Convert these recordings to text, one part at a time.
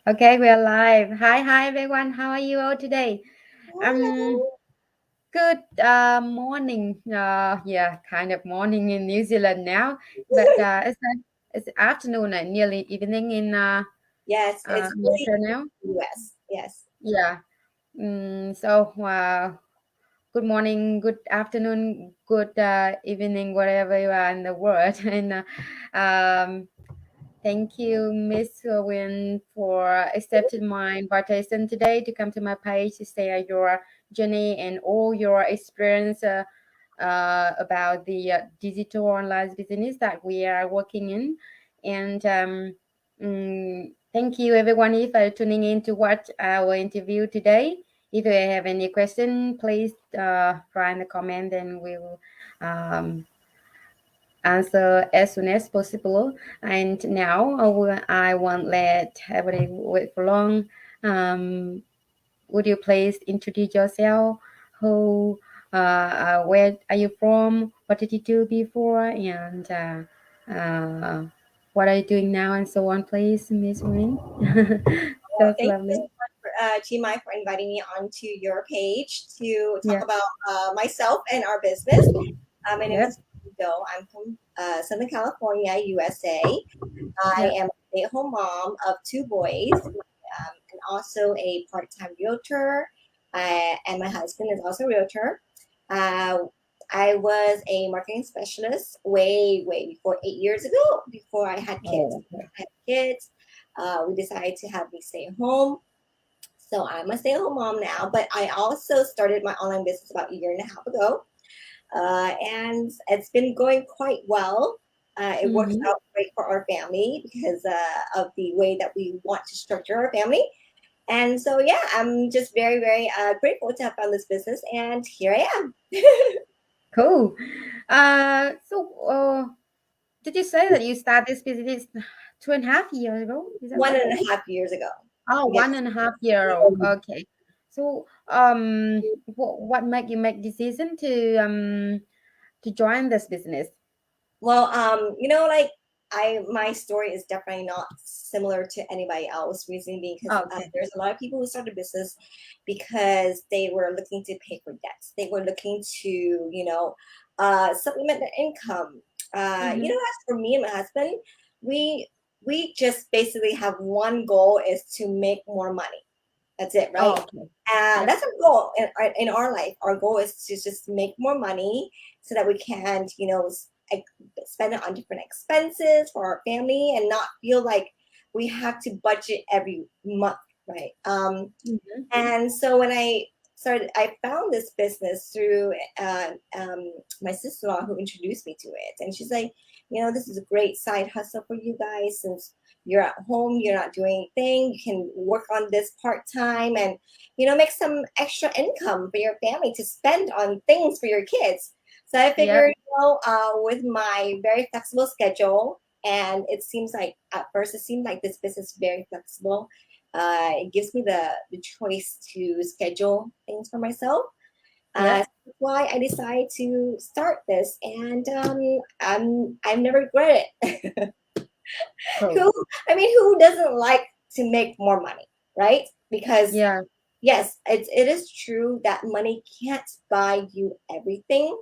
Okay, we are live. Hi everyone. How are you all today? Um, Hello. good morning. Yeah, kind of morning in New Zealand now, but it's afternoon and nearly evening in Yes, it's really America now. US. Yes. Yeah. So good morning, good afternoon, good evening, wherever you are in the world, and um, thank you, Miss Gwen, for accepting my invitation today to come to my page to share your journey and all your experience about the digital online business that we are working in. And thank you, everyone, for tuning in to watch our interview today. If you have any question, please write in the comment and we'll um, answer as soon as possible. And now I won't let everybody wait for long. Would you please introduce yourself? Who, where are you from? What did you do before? And what are you doing now? And so on, please, Miss Win. Well, That's thank you so lovely. much, Chimai, for inviting me onto your page to talk Yeah. about myself and our business. My name Yep. is Mrs Gwen Do. I'm from Southern California, USA. I Yeah. am a stay-at-home mom of two boys, and also a part-time realtor. And my husband is also a realtor. Uh, I was a marketing specialist way before 8 years ago, before I had kids. Oh, okay. I had kids. We decided to have me stay home. So I'm a stay-at-home mom now, but I also started my online business about a year and a half ago. And it's been going quite well. It works Mm-hmm. out great for our family because of the way that we want to structure our family. And so, yeah, I'm just very grateful to have found this business, and here I am. Cool. Did you say that you started this business 2.5 years ago? Is that One right? and a half years ago. Oh, Yes. 1.5 year old. Okay. So, what made you make decision to join this business? Well, like my story is definitely not similar to anybody else. Reason being because Okay. there's a lot of people who started business because they were looking to pay for debts. They were looking to, supplement their income. Mm-hmm. As for me and my husband, we we just basically have one goal is to make more money. That's it, right? Oh, okay. And Yep. that's our goal in our life. Our goal is to just make more money so that we can, spend it on different expenses for our family and not feel like we have to budget every month, right? Mm-hmm. And so when I found this business through my sister-in-law who introduced me to it. And she's like, this is a great side hustle for you guys since you're at home, you're not doing anything, you can work on this part-time and, make some extra income for your family to spend on things for your kids. So I Yep. figured, with my very flexible schedule, and it seems like at first it seemed like this business is very flexible. It gives me the choice to schedule things for myself. Yep. That's why I decided to start this, and I've never regretted it. Cool. who who doesn't like to make more money, right? Because Yeah. yes, it is true that money can't buy you everything,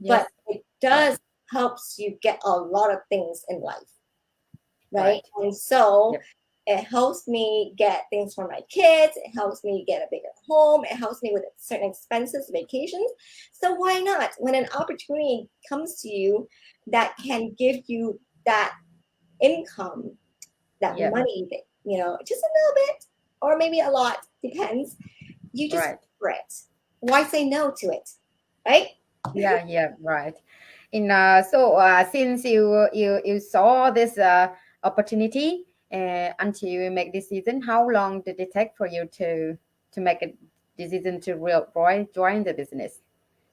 Yes. but it Right. does helps you get a lot of things in life, right? Right. And so Yep. it helps me get things for my kids. It helps me get a bigger home. It helps me with certain expenses, vacations. So why not? When an opportunity comes to you that can give you that income, that Yep. money, that, just a little bit or maybe a lot, depends. You just Right. go for it. Why say no to it, right? Yeah. Yeah. Right. Since you saw this opportunity until you make decision, how long did it take for you to make a decision to join the business?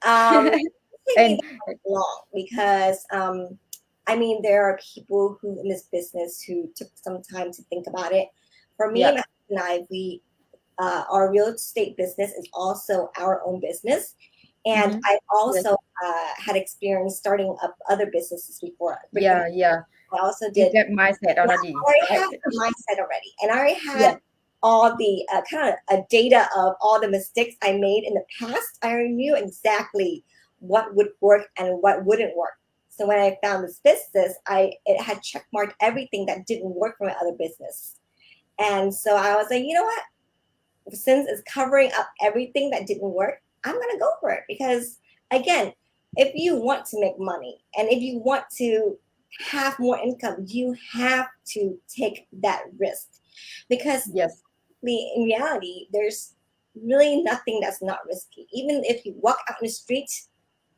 It take me And that long because there are people who in this business who took some time to think about it. For me and yeah, my husband and I, we our real estate business is also our own business, and mm-hmm. I Yes, also had experience starting up other businesses before brick and yeah, yeah. I also You did. got mindset Yeah, already, I already right? have the mindset already, and I already Yeah. had all the kind of a data of all the mistakes I made in the past. I already knew exactly what would work and what wouldn't work. So when I found this business, it had checkmarked everything that didn't work for my other business. And so I was like, you know what? Since it's covering up everything that didn't work, I'm gonna go for it because again, if you want to make money and if you want to have more income, you have to take that risk because Yes. in reality, there's really nothing that's not risky. Even if you walk out in the street,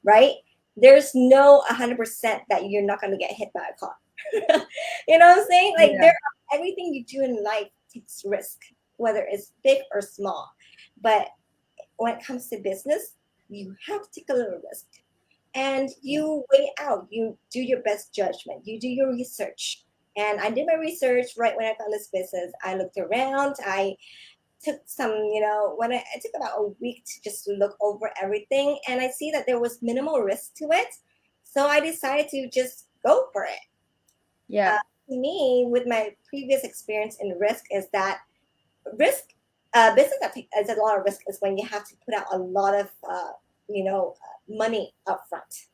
right? There's no 100% that you're not going to get hit by a car. You know what I'm saying? Like Yeah. everything you do in life takes risk, whether it's big or small. But when it comes to business, you have to take a little risk. And you weigh out, you do your best judgment, you do your research. And I did my research right when I found this business. I looked around, I took some, when it took about a week to just look over everything, and I see that there was minimal risk to it. So I decided to just go for it. Yeah. To me, with my previous experience in risk, is that risk business that is a lot of risk is when you have to put out a lot of money up front.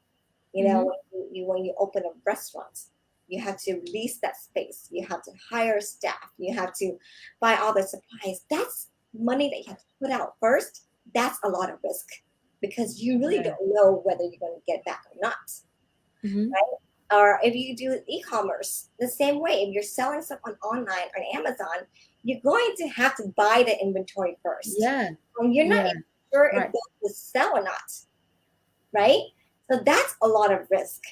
Mm-hmm. When you open a restaurant, you have to lease that space, you have to hire staff, you have to buy all the supplies. That's money that you have to put out first. That's a lot of risk because you really Yeah. don't know whether you're going to get back or not, Mm-hmm. right? Or if you do e-commerce, the same way. If you're selling stuff on online or Amazon, you're going to have to buy the inventory first. Yeah. And you're not Yeah. even sure if Right. those will sell or not, right? So that's a lot of risk.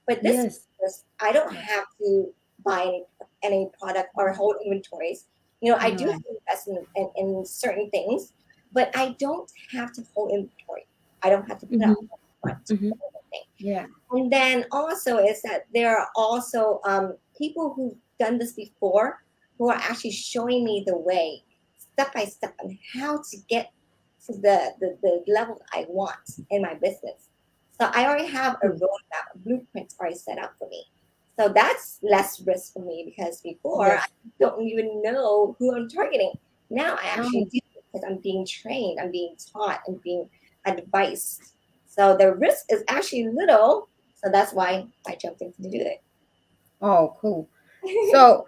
But this Yes. business, I don't Yeah. have to buy any product or hold inventories. I do have No. to invest in certain things, but I don't have to hold inventory. I don't have to put out Mm-hmm. front Mm-hmm. anything. Yeah. And then also is that there are also people who've done this before who are actually showing me the way, step by step, on how to get to the level that I want in my business. So I already have a Mm. roadmap, a blueprint already set up for me. So that's less risk for me because before I Yes. don't even know who I'm targeting. Now I actually Oh, do because I'm being trained, I'm being taught, and being advised. So the risk is actually little. So that's why I jumped in to do oh, cool. it. So,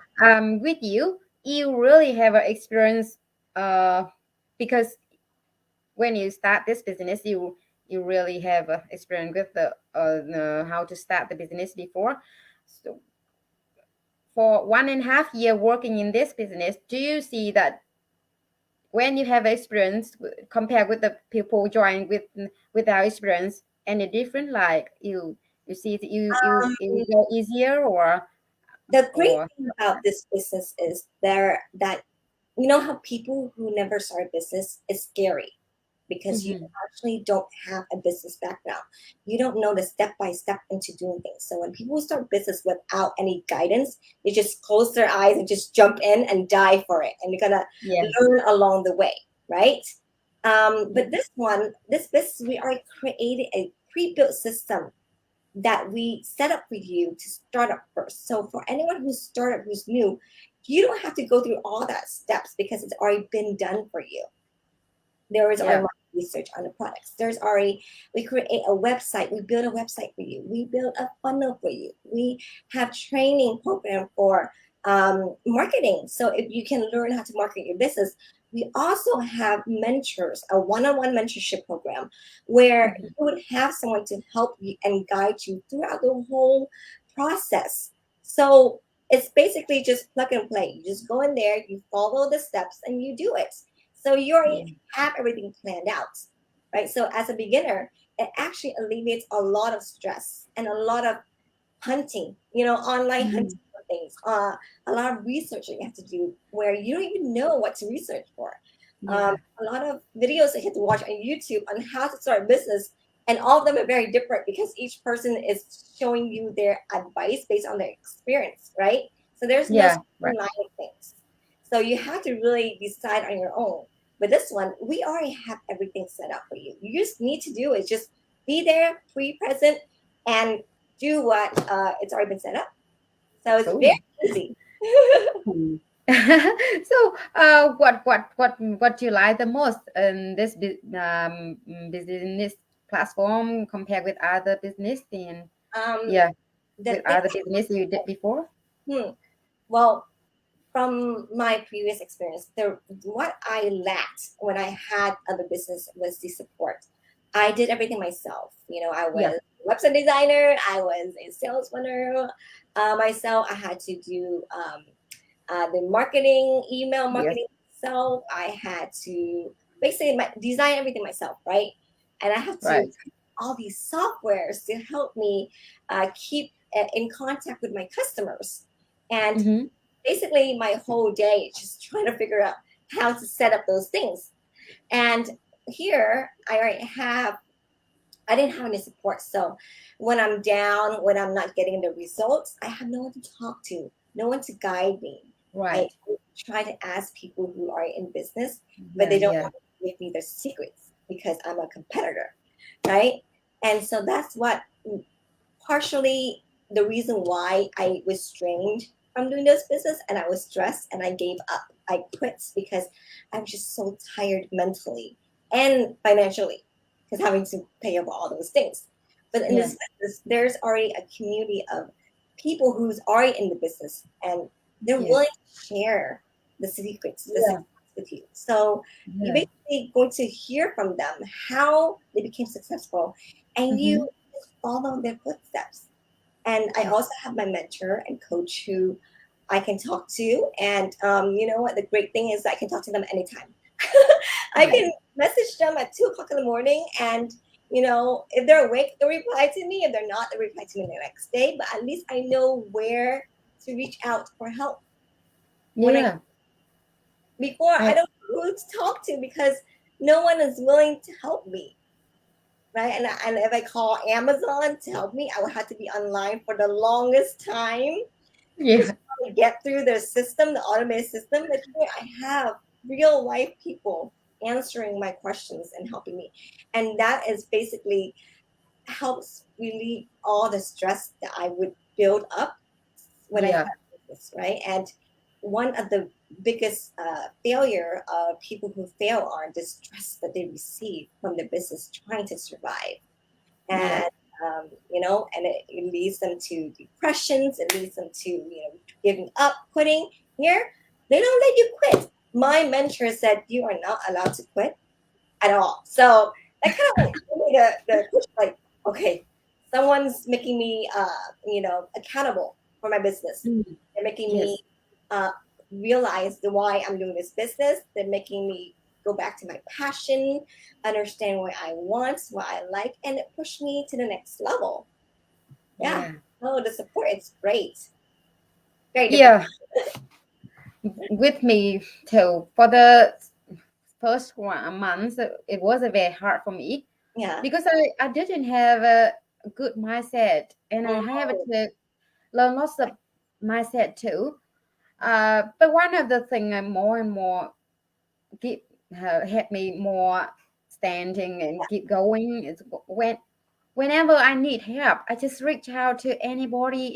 with you, you really have an experience, because when you start this business, you really have experience with the how to start the business before. So, for 1.5 year working in this business, do you see that when you have experience compared with the people join without experience, any different? Like you see that you go easier The great or thing about this business is there that you know how people who never start a business is scary because you Mhm. actually don't have a business background. You don't know the step by step into doing things. So when people start business without any guidance, they just close their eyes and just jump in and die for it, and you're gonna Yeah. learn along the way, right? Yeah. But this business, we already created a pre-built system that we set up for you to start up first. So for anyone who's startup who's new, you don't have to go through all that steps because it's already been done for you. There is already Yeah. market research on the products. There's already, we create a website. We build a website for you. We build a funnel for you. We have training program for marketing. So if you can learn how to market your business, we also have mentors, a one-on-one mentorship program where you Mhm. would have someone to help you and guide you throughout the whole process. So it's basically just plug and play. You just go in there, you follow the steps, and you do it. So you already Yeah. have everything planned out, right? So as a beginner, it actually alleviates a lot of stress and a lot of hunting, online hunting Mhm. for things, a lot of research that you have to do where you don't even know what to research for. Yeah. A lot of videos that you have to watch on YouTube on how to start a business, and all of them are very different because each person is showing you their advice based on their experience, right? So there's no Yeah. Right. line of things. So you have to really decide on your own. But this one, we already have everything set up for you. You just need to do is just be there, pre-present, and do what it's already been set up. So it's Cool. very easy. Hmm. So, what do you like the most in this business platform compared with other business and um, yeah, the with thing, other business you did before? well, from my previous experience, what I lacked when I had other business was the support. I did everything myself. I Yeah, was a website designer. I was a sales runner myself. I had to do the marketing, email yes, marketing myself. I had to basically design everything myself, right? And I have to right. all these softwares to help me keep in contact with my customers. And Mm-hmm. basically my whole day is just trying to figure out how to set up those things. And here I didn't have any support. So when I'm down, when I'm not getting the results, I have no one to talk to, no one to guide me. I Right. try to ask people who are in business, but Yeah, they don't yeah. want to give me their secrets because I'm a competitor, right? And so that's what partially the reason why I was strained from doing this business, and I was stressed and I gave up. I quit because I was just so tired mentally and financially because having to pay up all those things. But in Yeah, this business, there's already a community of people who's already in the business and they're yeah, willing to share the secrets, the yeah, success with you. So you're yeah. basically going to hear from them how they became successful and you Mm-hmm. just follow their footsteps. And I also have my mentor and coach who I can talk to. And you know what? The great thing is I can talk to them anytime. I Right. can message them at 2 o'clock in the morning. And, if they're awake, they'll reply to me. If they're not, they'll reply to me the next day. But at least I know where to reach out for help. When I Yeah. Before, I I don't know who to talk to because no one is willing to help me. Right. And if I call Amazon to help me, I would have to be online for the longest time just yeah. trying to get through their system, the automated system. But here I have real life people answering my questions and helping me. And that is basically helps relieve all the stress that I would build up when I Yeah. start business, right? And one of the biggest failure of people who fail are the stress that they receive from the business trying to survive. Yeah. And and it leads them to depressions. It leads them to giving up, quitting. Here, they don't let you quit. My mentor said you are not allowed to quit at all. So that kind of like gave me the push, like, okay, someone's making me accountable for my business. Mm. They're making me Yes. uh, realize the why I'm doing this business. They're making me go back to my passion, understand what I want, what I like, and it pushed me to the next level. Yeah. Yeah. Oh, the support is great. Very difficult. Yeah. With me too. For the first 1 month, it was very hard for me Yeah. because I didn't have a good mindset, and I Mm, have to learn lots of mindset too. But one of the thing I more and more keep help me more standing and keep going is whenever I need help, I just reach out to anybody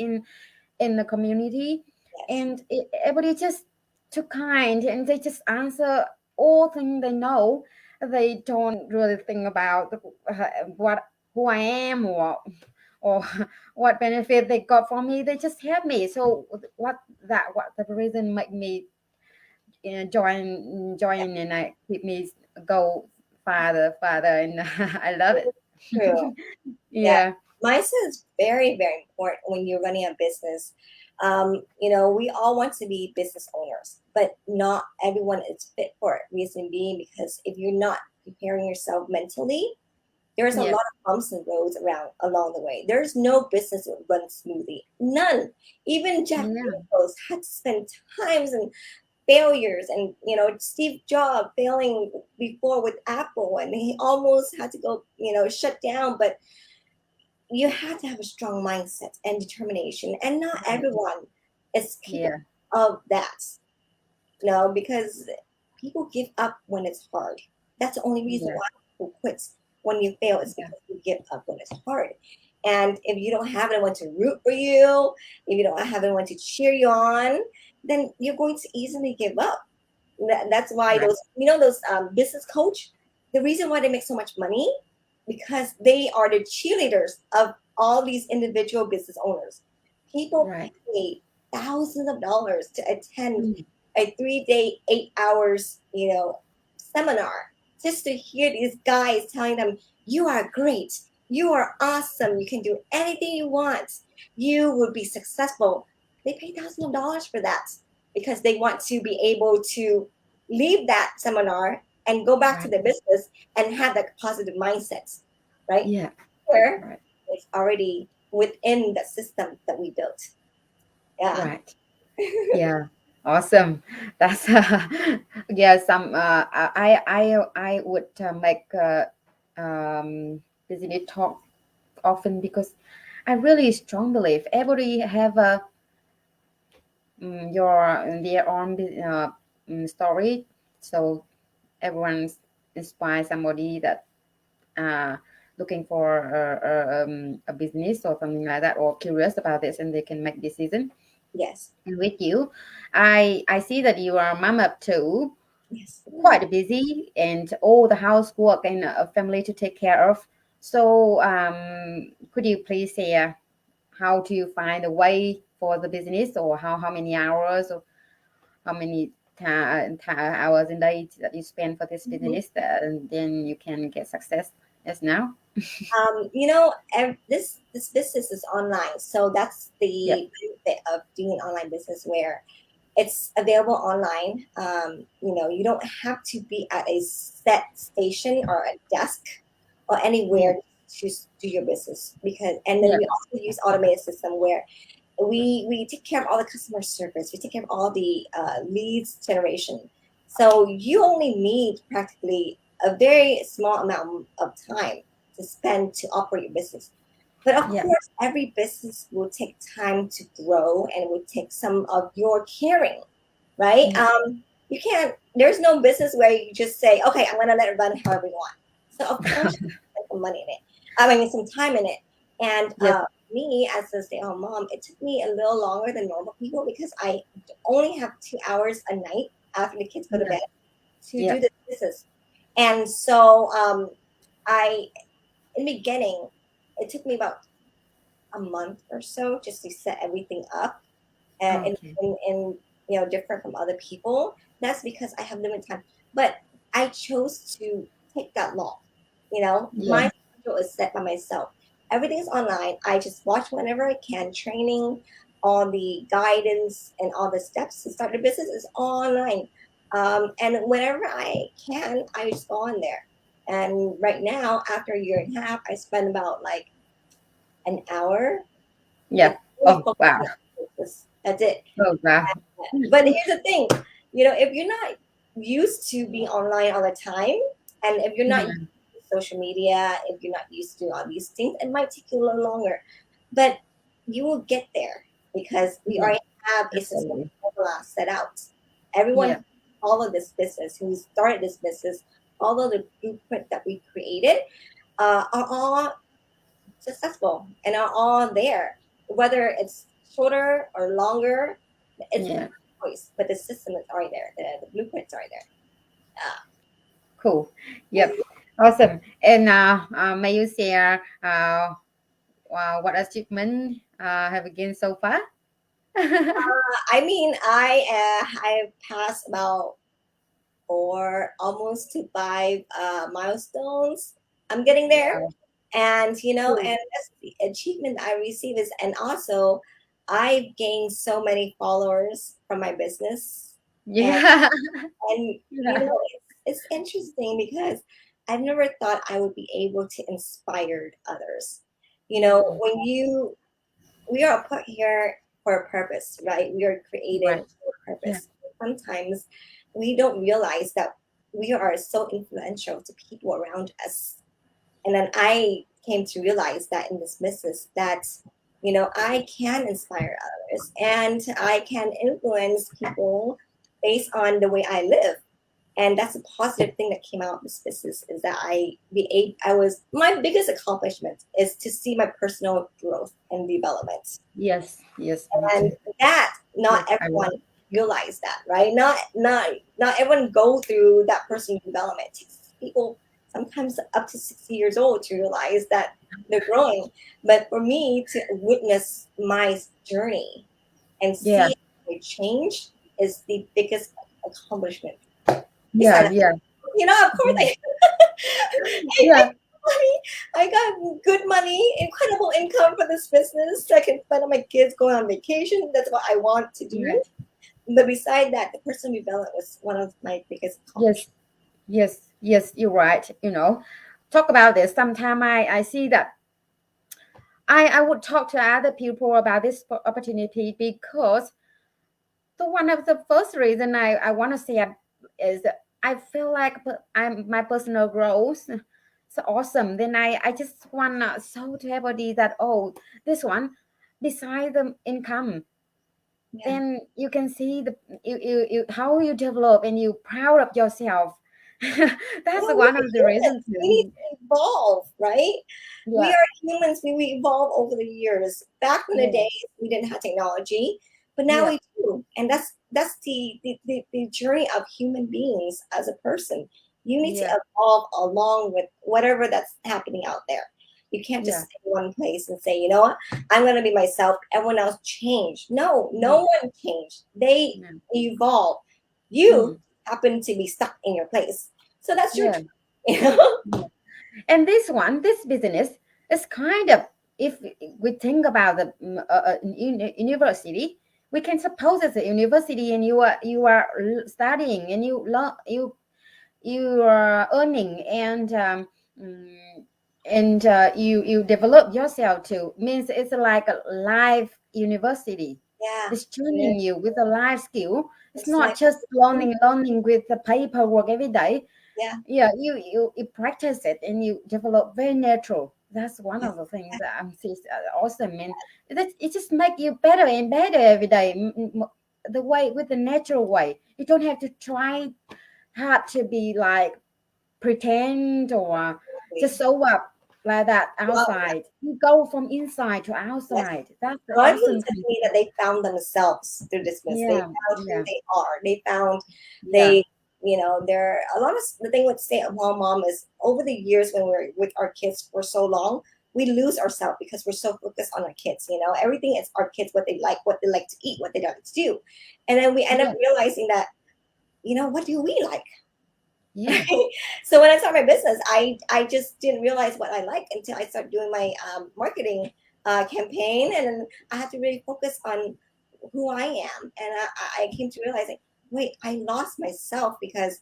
in the community, yes. and everybody just too kind, and they just answer all things they know. They don't really think about what who I am or what benefit they got from me. They just help me. So what the reason make me join and I keep me go farther, and I love it. True. Yeah, Yeah, mindset is very, very important when you're running a business. We all want to be business owners, but not everyone is fit for it. Reason being, because if you're not preparing yourself mentally, there's a lot yeah, of bumps and roads around along the way. There's no business that runs smoothly. None. Even Jeff yeah, Bezos had to spend times and failures, and Steve Jobs failing before with Apple, and he almost had to go shut down, but you have to have a strong mindset and determination, and not right, everyone is capable yeah, of that. Because people give up when it's hard. That's the only reason yeah, why people quit when you fail is yeah, because you give up when it's hard. And if you don't have anyone to root for you, if you don't have anyone to cheer you on, then you're going to easily give up. That's why Right. those, those business coach, the reason why they make so much money, because they are the cheerleaders of all these individual business owners. People Right. pay thousands of dollars to attend Mm. a 3-day, 8 hours, seminar, just to hear these guys telling them, you are great, you are awesome, you can do anything you want, you would be successful. They pay thousands of dollars for that because they want to be able to leave that seminar and go back to Right. the business and have that positive mindset, right? Yeah. Here, Right. it's already within the system that we built. Yeah. Right. Yeah. Awesome. That's yeah. Some I would make business talk often because I really strong believe everybody have a your their own story. So everyone's inspire somebody that uh, looking for a business or something like that, or curious about this, and they can make decision. Yes. And with you, I see that you are a mama too, Yes. quite busy, and all the housework and a family to take care of. So could you please share how do you find a way for the business, or how many hours, or how many hours in day that you spend for this Mhm. business, and then you can get success as now? This business is online, so that's Yep. the benefit of doing an online business where it's available online. You don't have to be at a set station or a desk or Yeah. anywhere to do your business, because and then Yeah. we also use automated system where we take care of all the customer service, we take care of all the leads generation. So you only need practically a very small amount of time to spend to operate your business. But of Yeah. course, every business will take time to grow and will take some of your caring, right? Yeah. You can't, there's no business where you just say, okay, I'm going to let it run however you want. So, of course, you spend some money in it. I mean, some time in it. And Yes. me, as a stay at home mom, it took me a little longer than normal people because I only have 2 hours a night after the kids go to Yeah. bed to Yeah. do the business. And so, I, in the beginning, it took me about a month or so just to set everything up and Okay. different from other people. That's because I have limited time. But I chose to take that long. Yeah. My schedule is set by myself. Everything is online. I just watch whenever I can. Training, all the guidance and all the steps to start a business is online. And whenever I can, I just go on there. And right now, after a year and a half, I spend about like an hour Yeah. just really Oh wow. focusing on business. That's it. Oh wow. But here's the thing, if you're not used to being online all the time, and if you're not used Yeah. to social media, if you're not used to all these things, it might take you a little longer. But you will get there because we Yeah. already have a system Absolutely. formula set out. Everyone Yeah. who followed this business, who started this business, all of the blueprint that we created, are all successful and are all there. Whether it's shorter or longer, it's Yeah. choice, but the system is already there. The blueprints are there. Cool. Yep. Awesome. And may you share what achievement have you gained so far? I mean, I passed about 4, almost to 5 milestones. I'm getting there, Wow. and Cool. and that's the achievement I receive is, and also I've gained so many followers from my business, and Yeah. and Yeah. it's interesting because I've never thought I would be able to inspire others. Mm. When we are put here for a purpose, right? We are created Right. for a Yeah. purpose. Sometimes we don't realize that we are so influential to people around us. And then I came to realize that in this business that I can inspire others and I can influence people based on the way I live. And that's a positive thing that came out of this business, is that my biggest accomplishment is to see my personal growth and development. Yes, yes, me And too. that, not Yes, I will. everyone realize that, right? Not everyone go through that personal development. It takes people sometimes up to 60 years old to realize that they're growing. But for me to witness my journey and Yeah, see it change is the biggest accomplishment. yeah, Besides, yeah, of course, mhm, I yeah, make money. I got good money, incredible income for this business. I can spend on my kids going on vacation. That's what I want to yeah. do. But beside that, the personal development was one of my biggest Yes, accomplishments. yes, yes. You're right. Talk about this. Sometimes I see that I would talk to other people about this opportunity because the one of the first reason I want to say is that I feel like my personal growth so awesome. Then I just want to show to everybody that, oh, this one, beside the income, Yeah. then you can see how you develop and you proud of yourself. That's Well, we're one of the humans. reasons We need too. to evolve, right? We Yeah, are humans. We evolve over the years. Back in the yeah, days, we didn't have technology, but now yeah, we do. And that's the journey of human beings as a person. You need to yeah, evolve along with whatever that's happening out there. You can't just yeah, stay in one place and say, you know what, I'm going to be myself. Everyone else changed. No, yeah, no one changed. They yeah. evolve. You Mm, happen to be stuck in your place. So that's your yeah, job. You know? yeah. And this business is kind of, if we think about the university, we can suppose it's a university and you are studying and you are earning mm, and you develop yourself too. Means it's like a live university. Yeah. It's It is. training you with a life skill. It's It's not like, just learning with the paperwork every day. yeah. Yeah, you practice it and you develop very natural. That's one Yeah. of the things that I'm sees awesome, and it just make you better and better every day. The way, with the natural way, you don't have to try hard to be like pretend or just Exactly. show up like that Well, yeah. outside. You go from inside to Yes. outside. That's the A lot of people awesome said to thing. me that they found themselves through this business. They Yeah, found who yeah, they are. They found yeah, they, there are a lot of the thing with stay-at-home mom is over the years when we're with our kids for so long, we lose ourselves because we're so focused on our kids. Everything is our kids, what they like to eat, what they like to do. And then we end up yeah, realizing that, what do we like? yeah, So when I started my business, I just didn't realize what I like until I started doing my marketing campaign, and then I had to really focus on who I am, and I came to realizing, wait, I lost myself because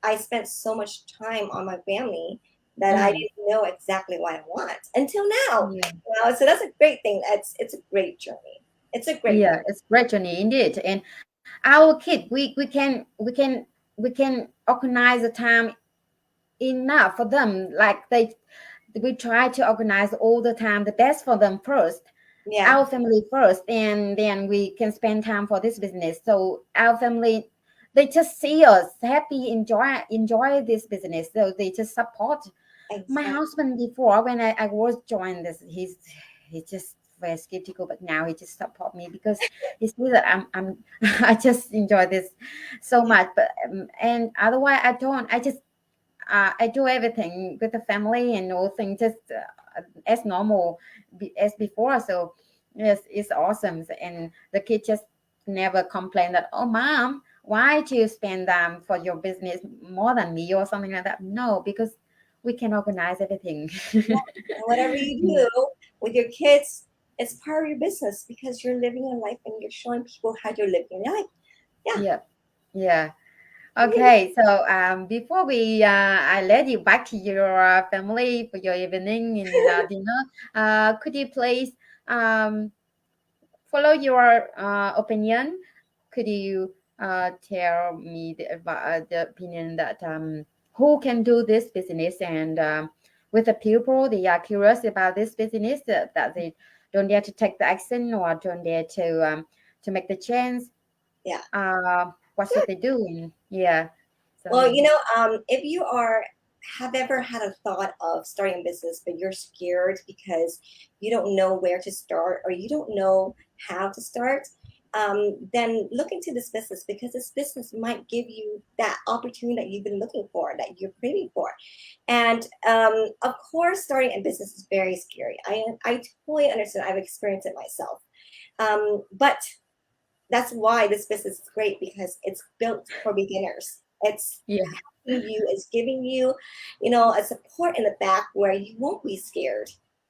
I spent so much time on my family that I mm, didn't know exactly what I want until now. yeah. So that's a great thing. It's a great journey. It's a great Yeah, journey. it's great journey indeed. And our kid, we can organize the time enough for them. Like we try to organize all the time the best for them first, Yeah, our family first, and then we can spend time for this business. So our family, they just see us happy, enjoy this business. So they just support. My exactly. husband, before when I was joined this, he just very skeptical, but now he just support me because he see that I'm I just enjoy this so much. But and otherwise I don't. I do everything with the family and all things just as normal as before. So yes, it's awesome. And the kid just never complain that, oh mom, why do you spend for your business more than me or something like that? No, because we can organize everything. And whatever you do with your kids, it's part of your business because you're living your life and you're showing people how you're living your life. Yeah. Yeah, yeah. Okay, so before I let you back to your family for your evening and dinner, could you please um, follow your opinion? Could you tell me the opinion that who can do this business and with the people they are curious about this business that they don't dare to take the action or don't dare to make the change. Yeah. What should they do? Yeah. Well, So if you have ever had a thought of starting a business, but you're scared because you don't know where to start or you don't know how to start, then look into this business because this business might give you that opportunity that you've been looking for, that you're craving for. And of course, starting a business is very scary. I totally understand. I've experienced it myself. But that's why this business is great because it's built for beginners. It's yeah, helping you, it's giving you, a support in the back where you won't be scared.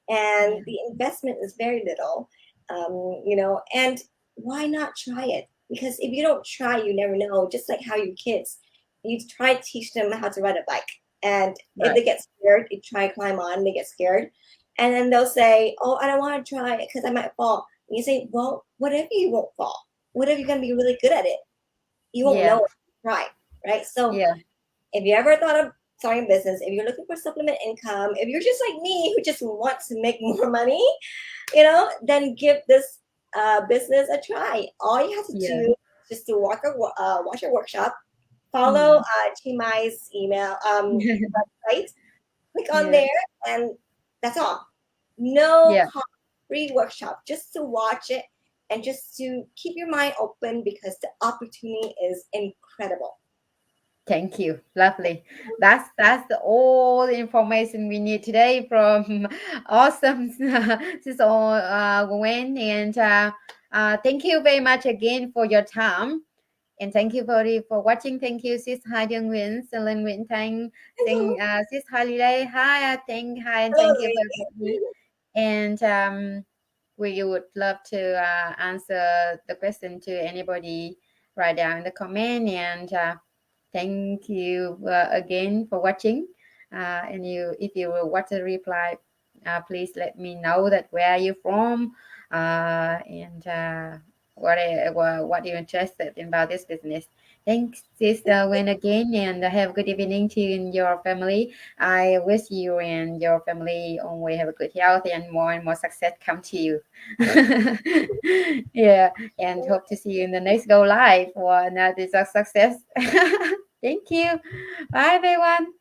yeah, And the investment is very little, and why not try it? Because if you don't try, you never know. Just like how your kids, you try to teach them how to ride a bike. And if right, they get scared, you try to climb on, they get scared. And then they'll say, oh, I don't want to try it because I might fall. And you say, well, what if you won't fall? What if you're going to be really good at it? You won't know yeah, if you try, right? So yeah, if you ever thought of starting a business, if you're looking for supplement income, if you're just like me who just wants to make more money, then give this business a try. All you have to yeah. do is just to watch a workshop, follow Mm. Chimai's email website, click on Yeah, there, and that's all. No yeah. cost, free workshop, just to watch it and just to keep your mind open because the opportunity is incredible. Thank you. Lovely. That's all the information we need today from awesome Sister Gwen. And thank you very much again for your time. And thank you for watching. Thank you, Sis Hai Dương Nguyễn, Selene Nguyễn Thanh, Sing, Sis Holiday. Hi, hi, and Hello, thank you for everybody. And we would love to answer the question to anybody right down in the comment. And thank you again for watching. And if you will watch the reply, please let me know that where are you from, and what you're interested in about this business. Thanks, Sister Wen, again, and have a good evening to you and your family. I wish you and your family always have a good health and more success come to you. Yeah, and hope to see you in the next go live for another success. Thank you. Bye, everyone.